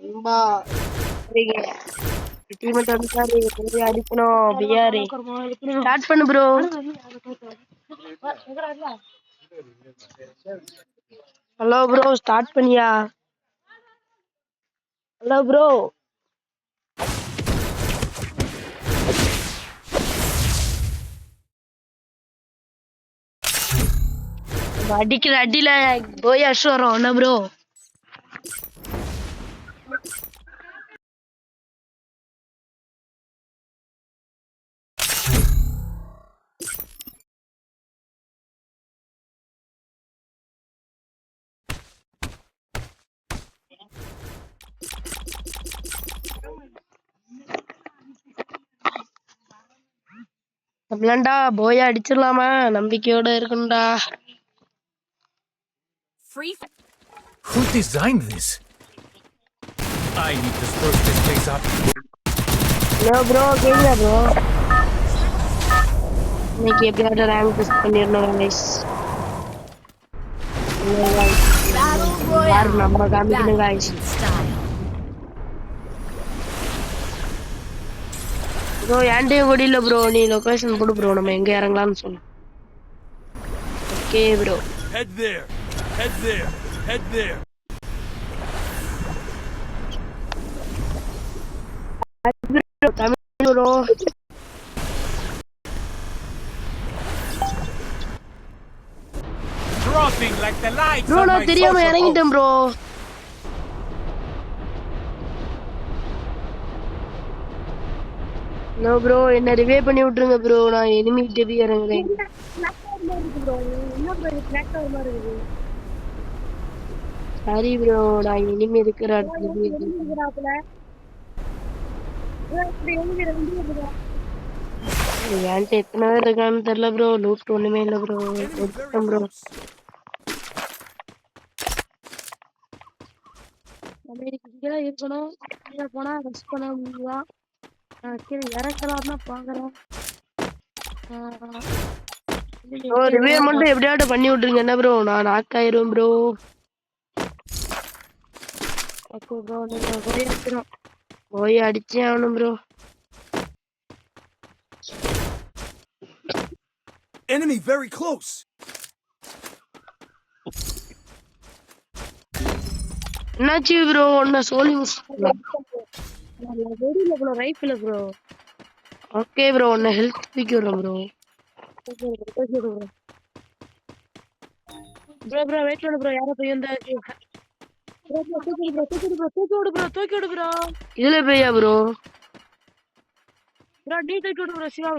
ரொம்ப டீமேட் வந்துட்டாரு போய் அடிக்கணும் பிஆர் ஸ்டார்ட் பண்ணு ப்ரோ ஹலோ ப்ரோ ஸ்டார்ட் பண்ணியா ஹலோ ப்ரோ அடிக்கிற அடியில போய் அஷ் வரோம் என்ன ப்ரோ அப்படிலாம்டா போய் அடிச்சிடலாமா நம்பிக்கையோட இருக்கணும்டா Who designed this? I need to spruce this place up. Hello bro கேக்குதா ப்ரோ இன்னைக்கு எப்படியாவது ரேங்க் புஷ் பண்ணிடணும் கைஸ் யாரு நம்ம காமிக்கணும் கைஸ் ப்ரோ ஏன்டே ஓடில ப்ரோ நீ லொகேஷன் போடு ப்ரோ நம்ம எங்க இறங்கலாம்னு சொல்லு okay bro Head there. Head there. Head there. Tamil bro Dropping like the lights bro on my நான் தெரியாம social இறங்கிட்டேன் ப்ரோ நோ ப்ரோ என்ன ரிவே பண்ணி விட்டுருங்க ப்ரோ நான் எனிமி டெவி இறங்குறேன் சாரி ப்ரோ நான் இனிமே இருக்கிற என்கிட்ட எத்தனை பேர் இருக்கான்னு தெரியல ப்ரோ லூட் ஒண்ணுமே இல்ல ப்ரோ எடுத்துட்டேன் ப்ரோ இங்கதான் இருக்கணும் கீழே போனா ரெஸ்ட் பண்ண முடியுதான் கீழே இறக்கலாம்னா பாக்குறேன் ரிவே மட்டும் எப்படியாவது பண்ணி விட்டுருங்க என்ன ப்ரோ நான் நாக் ஆயிரும் ப்ரோ ஓகே ப்ரோ நீங்க போய் அடிச்சிடும் போய் அடிச்சே ஆகணும் ப்ரோ Enemy very close. என்னாச்சு ப்ரோ ஒன்ன சோலி வெடியில bro rifle bro okay bro ஒன்ன ஹெல்த் தூக்கி விடுறேன் ப்ரோ ப்ரோ ப்ரோ வெயிட் பண்ணு ப்ரோ யாரோ போய் வந்தா தூக்கி விடு ப்ரோ இதுல போயா ப்ரோ ப்ரோ நீ தூக்கி விடு ப்ரோ சிவா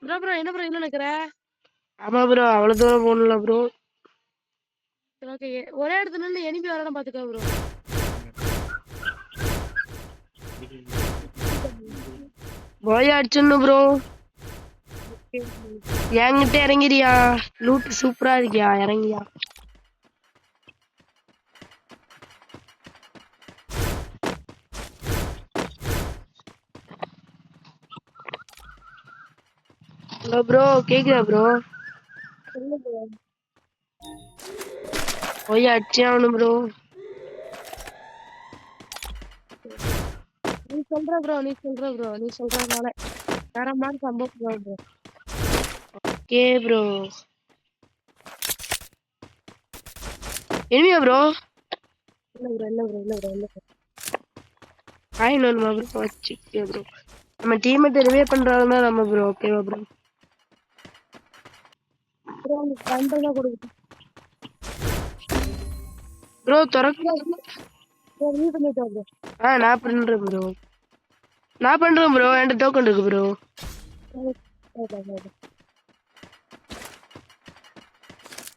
ப்ரோ ப்ரோ என்ன ப்ரோ என்ன நினைக்கிற ஆமா ப்ரோ அவ்வளவு தூரம் போகணும்ல ப்ரோ ஓகே ஒரே இடத்துல இருந்து எனிமி வரணும் பாத்துக்கோ ப்ரோ போய் அடிச்சிடணும் ப்ரோ என்கிட்ட இறங்கிறியா லூட் சூப்பரா இருக்கியா இறங்கியா ஹலோ ப்ரோ கேக்குதா ப்ரோ போய் அடிச்சே ஆகணும் ப்ரோ நீ சொல்ற சொல்றதுனால தரமான சம்பவம் ப்ரோ ஓகே ப்ரோ எனிமியா ப்ரோ இல்ல ப்ரோ ஹாய் நோன்மா ப்ரோ வச்சுக்கே ப்ரோ நம்ம டீமை ரிவே பண்றாங்கன்னா நம்ம ப்ரோ ஓகேவா ப்ரோ ப்ரோ திறக்க நான் பண்றேன் ப்ரோ என்கிட்ட டோக்கன் இருக்கு ப்ரோ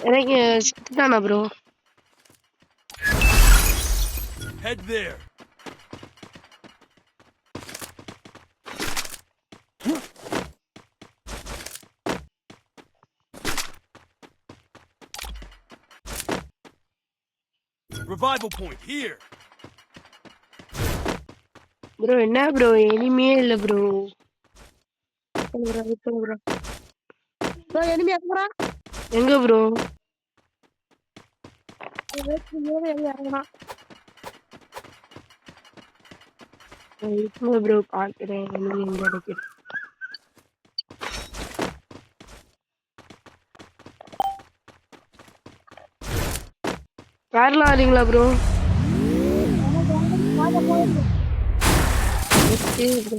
எனக்கு தானா bro Head there. Revival point here. Bro என்ன ப்ரோ எனிமியே இல்ல ப்ரோ ப்ரோ எனிமி எங்கடா எங்க ப்ரோ ப்ரோ பாக்குறேன் எங்க இருக்கு கார்ல வரீங்களா ப்ரோ? Okay bro.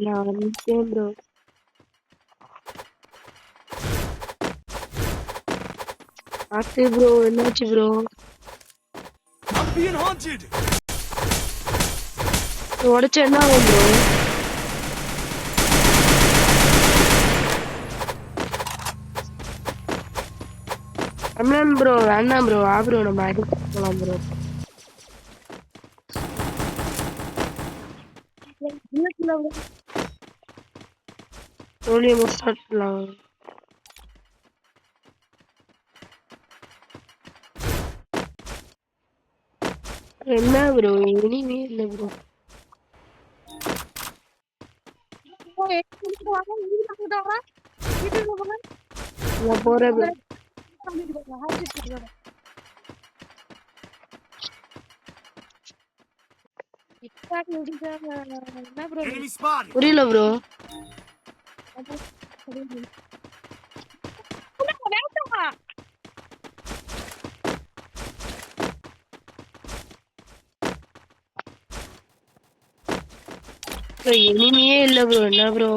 நான் வந்துட்டேன் ப்ரோ. ஆத்து ப்ரோ என்னாச்சு ப்ரோ? I'm being haunted. உடைச்ச என்ன ஆகும் ப்ரோ? அம்லான் ப்ரோ வேண்டாம் ப்ரோ. ப்ரோ நம்ம அடிச்சு போலாம் ப்ரோ. சோழியை ஸ்டார்ட் பண்ணலாம். என்ன ப்ரோ இனிமே இல்லை ப்ரோ. நான் போறேன் ப்ரோ. Enemy spotted. புரியல ப்ரோ. இனிமையே இல்ல ப்ரோ. என்ன ப்ரோ?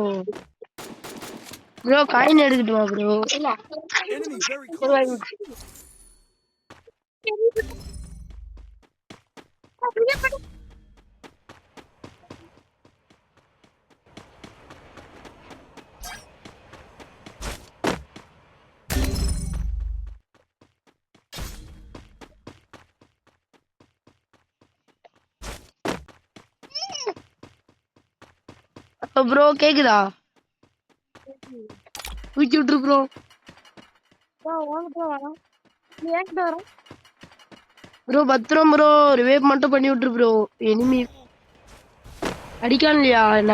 ப்ரோ காயின் எடுக்கட்டுமா bro? Enemy very close. Bro கேக்குதா? தூக்கி விட்டுரு ப்ரோ. ப்ரோ பத்திரம் ப்ரோ. ரிவைவ் மட்டும் பண்ணி விட்டுரு ப்ரோ. எனிமி அடிக்கான்லையா என்ன?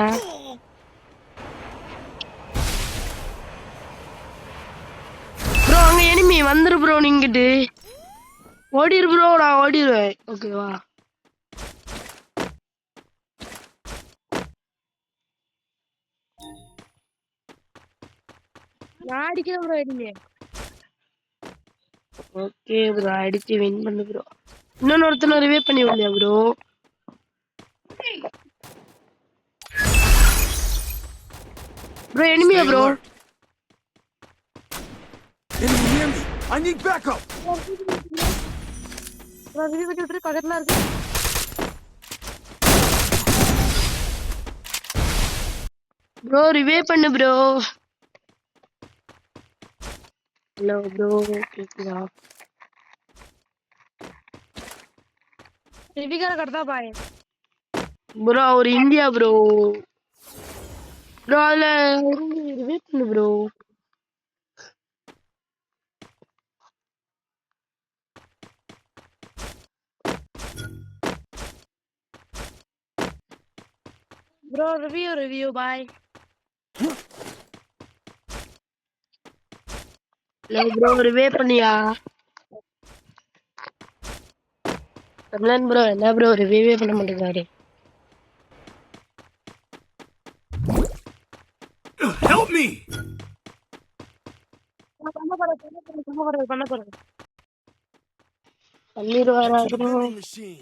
ப்ரோ அங்க எனிமி வந்துரு ப்ரோ. நீங்கிட்டு ஓடிரு ப்ரோ. நான் ஓடிடுவேன். ஓகேவா? நான் அடிக்கிறேன் ப்ரோ எனிமி. ஓகே ப்ரோ அடிச்சு வின் பண்ணு ப்ரோ. இன்னொருத்தனை ரிவைவ் பண்ணி விடலையா ப்ரோ? ப்ரோ எனிமியா Stay ப்ரோ? alert. Enemy near me. I need backup. Bro revive பண்ணி விட்டுரு. பக்கத்துல இருக்கு. ப்ரோ ரிவைவ் பண்ணு ப்ரோ. ஹலோ ப்ரோ கேக்குதா? ரிவிகார கடத்தா பாய். ப்ரோ ஒரு இந்தியா ப்ரோ. ப்ரோ அதுல ரிவைவ் பண்ணு ப்ரோ. ப்ரோ ரிவ்யூ பாய். ஹலோ ப்ரோ ரிவைவ் பண்ணியா? தமிழன் ப்ரோ என்ன ப்ரோ ரிவைவே பண்ண மாட்டேங்காரு. Help me. பண்ண போறேன். பண்ணிடுவாரா bro? Vending machine.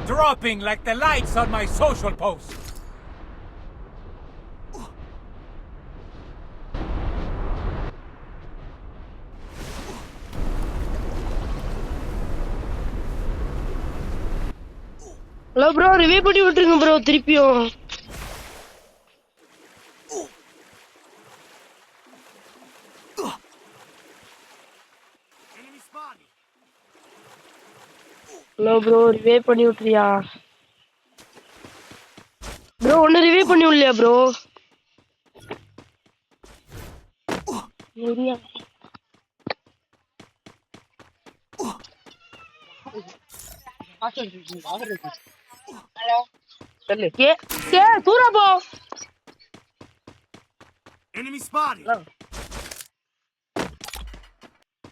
Dropping like the lights on my social post. Hello bro revive பண்ணி விட்டுருங்க ப்ரோ திருப்பியும். ஹலோ ப்ரோ ரிவே பண்ணி விட்டுறியா ப்ரோ ஒன்னு ரிவே பண்ணி விடலையா ப்ரோ தூரா போ Enemy spotted.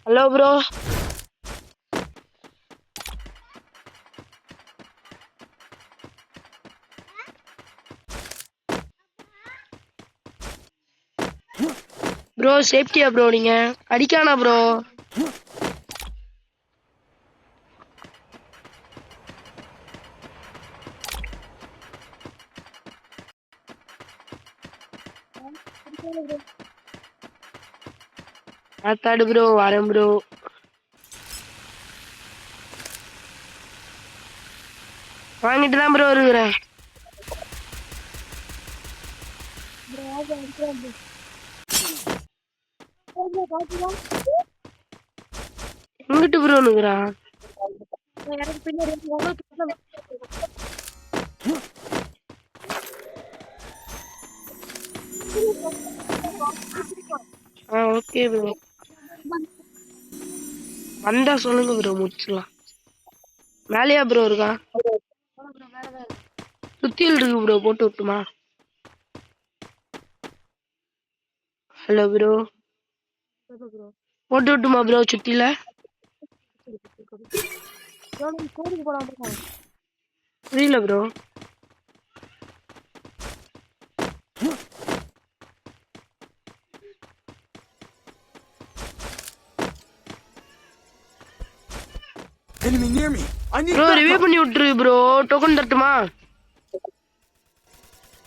Hello bro bro சேஃப்டியா ப்ரோ நீங்க அடிக்கானா ப்ரோ ஆத்தாடு ப்ரோ வரேன் ப்ரோ வாங்கிட்டு தான் ப்ரோ இருக்கிறேன் எங்கிட்டு ப்ரோ நிக்கிறான் ஓகே ப்ரோ வந்தா சொல்லுங்க ப்ரோ முடிச்சிடலாம் மேலையா ப்ரோ இருக்கா சுத்தியில் இருக்கு ப்ரோ போட்டு விட்டுமா ஹலோ ப்ரோ போட்டு விட்டுமா ப்ரோ சுத்தியில புரியல bro Enemy near me. I need bro revive backup. பண்ணி விட்டுரு ப்ரோ டோக்கன் தட்டுமா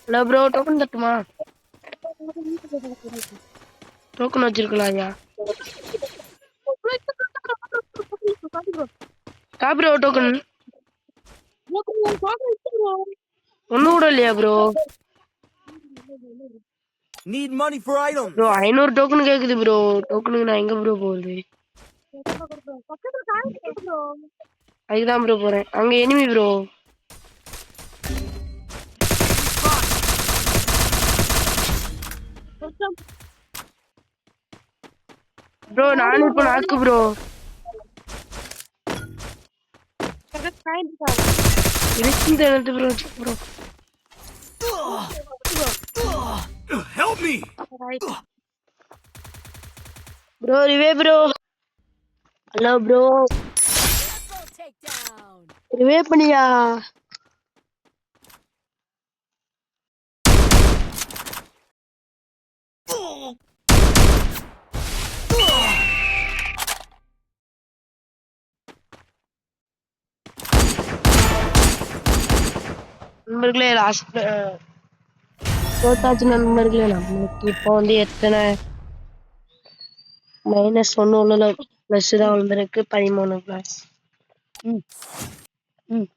ஹலோ ப்ரோ டோக்கன் தட்டுமா டோக்கன் வச்சிருக்கலாம் ஐயா கா ப்ரோ டோக்கன் ஒண்ணு கூட இல்லையா bro Need money for items. Bro 500 token கேக்குது ப்ரோ டோக்கனுக்கு நான் எங்க ப்ரோ போகுது அதுதான் ப்ரோ போறேன் அங்க எனிமி ப்ரோ ப்ரோ நானும் இப்போ நாக்கு ப்ரோ இருக்கு bro bro Help me. Bro revive bro hello bro revive பண்ணியா நண்பர்களே லாஸ்ட் தோத்தாச்சு நண்பர்களே நம்மளுக்கு இப்போ வந்து எத்தனை -1 +, தான் வந்திருக்கு 13 +.